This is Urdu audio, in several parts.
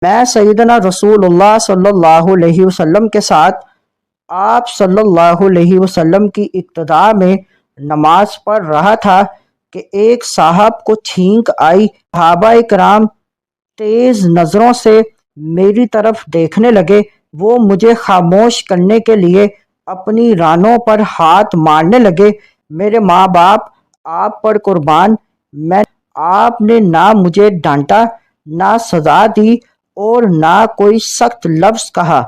میں سیدنا رسول اللہ صلی اللہ علیہ وسلم کے ساتھ آپ صلی اللہ علیہ وسلم کی اقتداء میں نماز پڑھ رہا تھا کہ ایک صاحب کو چھینک آئی۔ صحابہ کرام تیز نظروں سے میری طرف دیکھنے لگے۔ وہ مجھے خاموش کرنے کے لیے اپنی رانوں پر ہاتھ مارنے لگے۔ میرے ماں باپ آپ پر قربان، آپ نے نہ مجھے ڈانٹا، نہ سزا دی اور نہ کوئی سخت لفظ کہا،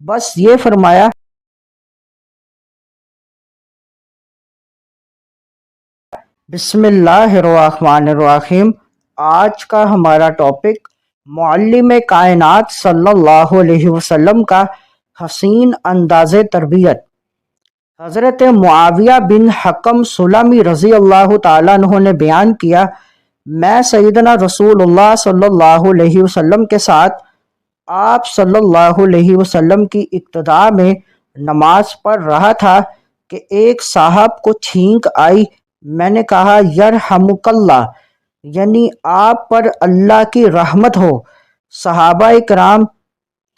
بس یہ فرمایا بسم اللہ الرحمن الرحیم۔ آج کا ہمارا ٹاپک معلم کائنات صلی اللہ علیہ وسلم کا حسین انداز تربیت۔ حضرت معاویہ بن حکم سلمی رضی اللہ تعالیٰ عنہ نے بیان کیا، میں سیدنا رسول اللہ صلی اللہ علیہ وسلم کے ساتھ آپ صلی اللہ علیہ وسلم کی اقتداء میں نماز پڑھ رہا تھا کہ ایک صاحب کو چھینک آئی۔ میں نے کہا یرحمک اللہ، یعنی آپ پر اللہ کی رحمت ہو۔ صحابہ کرام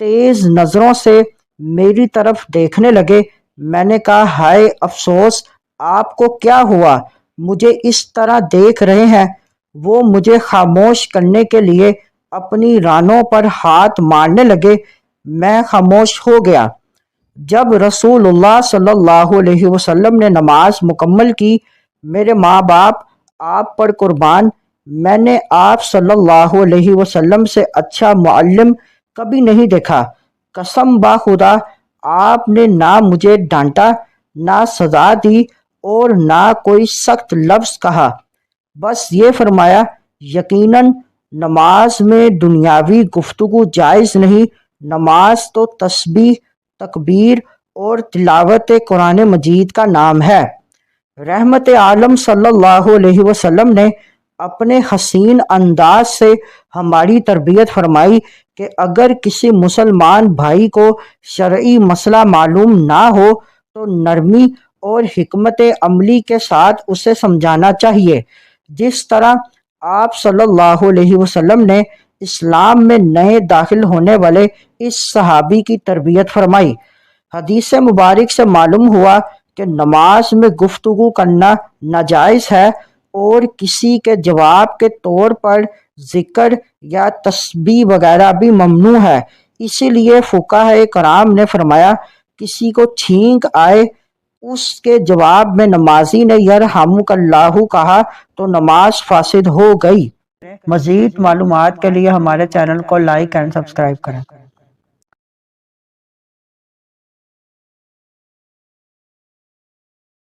تیز نظروں سے میری طرف دیکھنے لگے۔ میں نے کہا ہائے افسوس، آپ کو کیا ہوا؟ مجھے اس طرح دیکھ رہے ہیں۔ وہ مجھے خاموش کرنے کے لیے اپنی رانوں پر ہاتھ مارنے لگے۔ میں خاموش ہو گیا۔ جب رسول اللہ صلی اللہ علیہ وسلم نے نماز مکمل کی، میرے ماں باپ آپ پر قربان، میں نے آپ صلی اللہ علیہ وسلم سے اچھا معلم کبھی نہیں دیکھا۔ قسم با خدا، آپ نے نہ مجھے ڈانٹا، نہ سزا دی اور نہ کوئی سخت لفظ کہا، بس یہ فرمایا یقیناً نماز میں دنیاوی گفتگو جائز نہیں۔ نماز تو تسبیح، تکبیر اور تلاوت قرآن مجید کا نام ہے۔ رحمت عالم صلی اللہ علیہ وسلم نے اپنے حسین انداز سے ہماری تربیت فرمائی کہ اگر کسی مسلمان بھائی کو شرعی مسئلہ معلوم نہ ہو تو نرمی اور حکمت عملی کے ساتھ اسے سمجھانا چاہیے، جس طرح آپ صلی اللہ علیہ وسلم نے اسلام میں نئے داخل ہونے والے اس صحابی کی تربیت فرمائی۔ حدیث مبارک سے معلوم ہوا کہ نماز میں گفتگو کرنا ناجائز ہے اور کسی کے جواب کے طور پر ذکر یا تسبیح وغیرہ بھی ممنوع ہے۔ اسی لیے فقہاء کرام نے فرمایا کسی کو چھینک آئے، اس کے جواب میں نمازی نے یرحمک اللہ کہا تو نماز فاسد ہو گئی۔ مزید معلومات کے لیے ہمارے چینل کو لائک اینڈ سبسکرائب کریں۔